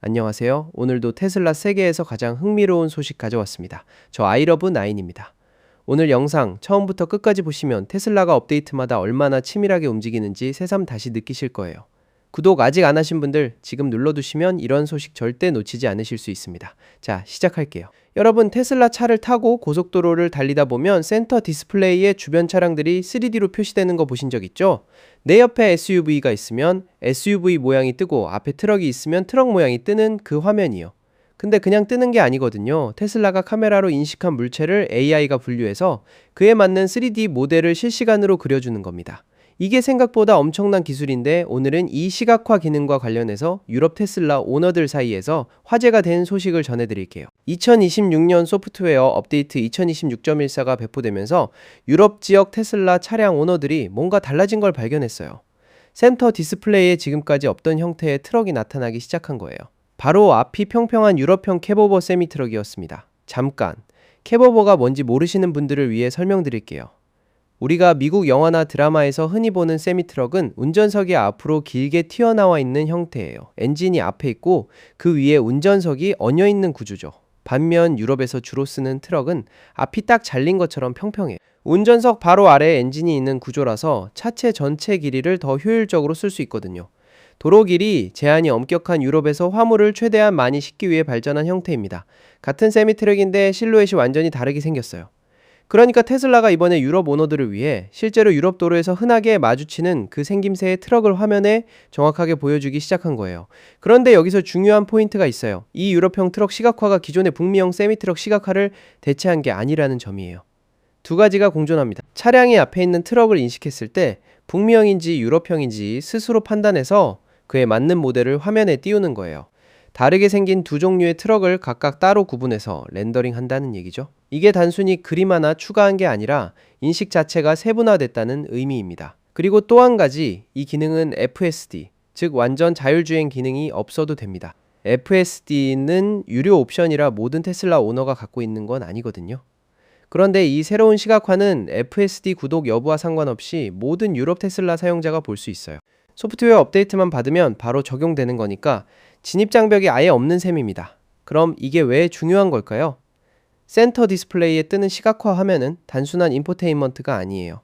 안녕하세요. 오늘도 테슬라 세계에서 가장 흥미로운 소식 가져왔습니다. 저 아이러브9입니다. 오늘 영상 처음부터 끝까지 보시면 테슬라가 업데이트마다 얼마나 치밀하게 움직이는지 새삼 다시 느끼실 거예요. 구독 아직 안 하신 분들 지금 눌러두시면 이런 소식 절대 놓치지 않으실 수 있습니다. 자, 시작할게요. 여러분, 테슬라 차를 타고 고속도로를 달리다 보면 센터 디스플레이에 주변 차량들이 3D로 표시되는 거 보신 적 있죠? 내 옆에 SUV가 있으면 SUV 모양이 뜨고 앞에 트럭이 있으면 트럭 모양이 뜨는 그 화면이요. 근데 그냥 뜨는 게 아니거든요. 테슬라가 카메라로 인식한 물체를 AI가 분류해서 그에 맞는 3D 모델을 실시간으로 그려주는 겁니다. 이게 생각보다 엄청난 기술인데 오늘은 이 시각화 기능과 관련해서 유럽 테슬라 오너들 사이에서 화제가 된 소식을 전해드릴게요. 2026년 소프트웨어 업데이트 2026.14가 배포되면서 유럽 지역 테슬라 차량 오너들이 뭔가 달라진 걸 발견했어요. 센터 디스플레이에 지금까지 없던 형태의 트럭이 나타나기 시작한 거예요. 바로 앞이 평평한 유럽형 캐버버 세미트럭이었습니다. 잠깐, 캐버버가 뭔지 모르시는 분들을 위해 설명드릴게요. 우리가 미국 영화나 드라마에서 흔히 보는 세미트럭은 운전석이 앞으로 길게 튀어나와 있는 형태예요. 엔진이 앞에 있고 그 위에 운전석이 얹어 있는 구조죠. 반면 유럽에서 주로 쓰는 트럭은 앞이 딱 잘린 것처럼 평평해요. 운전석 바로 아래에 엔진이 있는 구조라서 차체 전체 길이를 더 효율적으로 쓸 수 있거든요. 도로 길이 제한이 엄격한 유럽에서 화물을 최대한 많이 싣기 위해 발전한 형태입니다. 같은 세미트럭인데 실루엣이 완전히 다르게 생겼어요. 그러니까 테슬라가 이번에 유럽 오너들을 위해 실제로 유럽 도로에서 흔하게 마주치는 그 생김새의 트럭을 화면에 정확하게 보여주기 시작한 거예요. 그런데 여기서 중요한 포인트가 있어요. 이 유럽형 트럭 시각화가 기존의 북미형 세미트럭 시각화를 대체한 게 아니라는 점이에요. 두 가지가 공존합니다. 차량이 앞에 있는 트럭을 인식했을 때 북미형인지 유럽형인지 스스로 판단해서 그에 맞는 모델을 화면에 띄우는 거예요. 다르게 생긴 두 종류의 트럭을 각각 따로 구분해서 렌더링 한다는 얘기죠. 이게 단순히 그림 하나 추가한 게 아니라 인식 자체가 세분화됐다는 의미입니다. 그리고 또 한 가지, 이 기능은 FSD, 즉 완전 자율주행 기능이 없어도 됩니다. FSD는 유료 옵션이라 모든 테슬라 오너가 갖고 있는 건 아니거든요. 그런데 이 새로운 시각화는 FSD 구독 여부와 상관없이 모든 유럽 테슬라 사용자가 볼 수 있어요. 소프트웨어 업데이트만 받으면 바로 적용되는 거니까 진입 장벽이 아예 없는 셈입니다. 그럼 이게 왜 중요한 걸까요? 센터 디스플레이에 뜨는 시각화 화면은 단순한 인포테인먼트가 아니에요.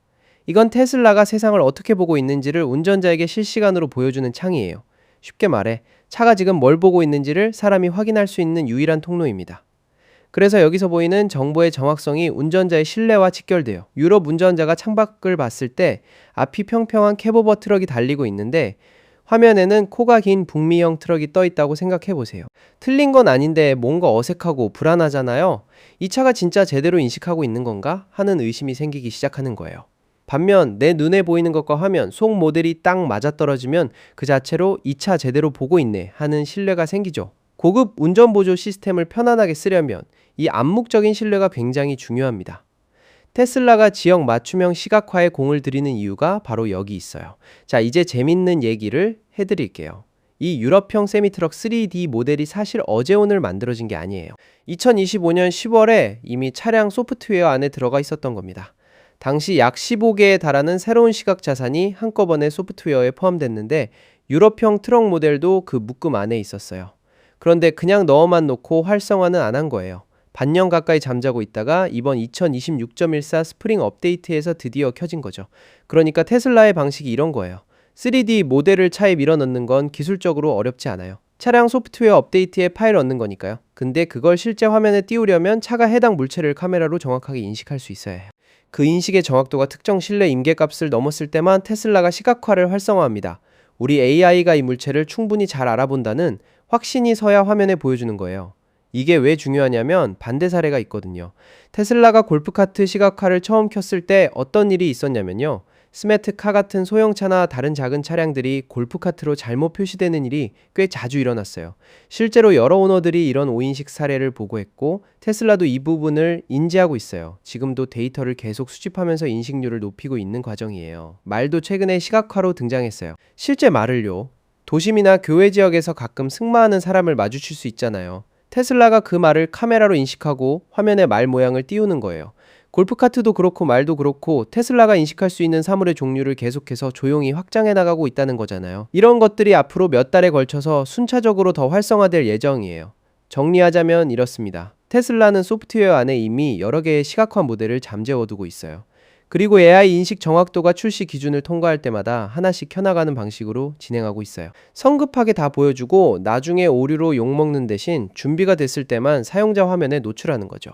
이건 테슬라가 세상을 어떻게 보고 있는지를 운전자에게 실시간으로 보여주는 창이에요. 쉽게 말해 차가 지금 뭘 보고 있는지를 사람이 확인할 수 있는 유일한 통로입니다. 그래서 여기서 보이는 정보의 정확성이 운전자의 신뢰와 직결돼요. 유럽 운전자가 창밖을 봤을 때 앞이 평평한 캐버버 트럭이 달리고 있는데 화면에는 코가 긴 북미형 트럭이 떠 있다고 생각해 보세요. 틀린 건 아닌데 뭔가 어색하고 불안하잖아요. 이 차가 진짜 제대로 인식하고 있는 건가 하는 의심이 생기기 시작하는 거예요. 반면 내 눈에 보이는 것과 화면, 속 모델이 딱 맞아떨어지면 그 자체로 이 차 제대로 보고 있네 하는 신뢰가 생기죠. 고급 운전보조 시스템을 편안하게 쓰려면 이 암묵적인 신뢰가 굉장히 중요합니다. 테슬라가 지역 맞춤형 시각화에 공을 들이는 이유가 바로 여기 있어요. 자, 이제 재밌는 얘기를 해드릴게요. 이 유럽형 세미트럭 3D 모델이 사실 어제 오늘 만들어진 게 아니에요. 2025년 10월에 이미 차량 소프트웨어 안에 들어가 있었던 겁니다. 당시 약 15개에 달하는 새로운 시각 자산이 한꺼번에 소프트웨어에 포함됐는데 유럽형 트럭 모델도 그 묶음 안에 있었어요. 그런데 그냥 넣어만 놓고 활성화는 안 한 거예요. 반년 가까이 잠자고 있다가 이번 2026.14 스프링 업데이트에서 드디어 켜진 거죠. 그러니까 테슬라의 방식이 이런 거예요. 3D 모델을 차에 밀어넣는 건 기술적으로 어렵지 않아요. 차량 소프트웨어 업데이트에 파일 얻는 거니까요. 근데 그걸 실제 화면에 띄우려면 차가 해당 물체를 카메라로 정확하게 인식할 수 있어야 해요. 그 인식의 정확도가 특정 신뢰 임계값을 넘었을 때만 테슬라가 시각화를 활성화합니다. 우리 AI가 이 물체를 충분히 잘 알아본다는 확신이 서야 화면에 보여주는 거예요. 이게 왜 중요하냐면 반대 사례가 있거든요. 테슬라가 골프카트 시각화를 처음 켰을 때 어떤 일이 있었냐면요. 스마트카 같은 소형차나 다른 작은 차량들이 골프카트로 잘못 표시되는 일이 꽤 자주 일어났어요. 실제로 여러 오너들이 이런 오인식 사례를 보고했고 테슬라도 이 부분을 인지하고 있어요. 지금도 데이터를 계속 수집하면서 인식률을 높이고 있는 과정이에요. 말도 최근에 시각화로 등장했어요. 실제 말을요. 도심이나 교외 지역에서 가끔 승마하는 사람을 마주칠 수 있잖아요. 테슬라가 그 말을 카메라로 인식하고 화면에 말 모양을 띄우는 거예요. 골프카트도 그렇고 말도 그렇고 테슬라가 인식할 수 있는 사물의 종류를 계속해서 조용히 확장해 나가고 있다는 거잖아요. 이런 것들이 앞으로 몇 달에 걸쳐서 순차적으로 더 활성화될 예정이에요. 정리하자면 이렇습니다. 테슬라는 소프트웨어 안에 이미 여러 개의 시각화 모델을 잠재워두고 있어요. 그리고 AI 인식 정확도가 출시 기준을 통과할 때마다 하나씩 켜나가는 방식으로 진행하고 있어요. 성급하게 다 보여주고 나중에 오류로 욕먹는 대신 준비가 됐을 때만 사용자 화면에 노출하는 거죠.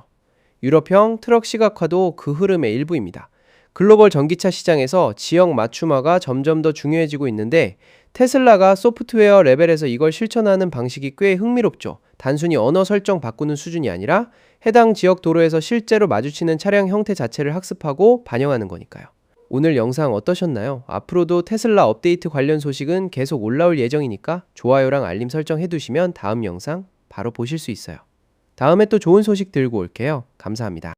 유럽형 트럭 시각화도 그 흐름의 일부입니다. 글로벌 전기차 시장에서 지역 맞춤화가 점점 더 중요해지고 있는데 테슬라가 소프트웨어 레벨에서 이걸 실천하는 방식이 꽤 흥미롭죠. 단순히 언어 설정 바꾸는 수준이 아니라 해당 지역 도로에서 실제로 마주치는 차량 형태 자체를 학습하고 반영하는 거니까요. 오늘 영상 어떠셨나요? 앞으로도 테슬라 업데이트 관련 소식은 계속 올라올 예정이니까 좋아요랑 알림 설정 해두시면 다음 영상 바로 보실 수 있어요. 다음에 또 좋은 소식 들고 올게요. 감사합니다.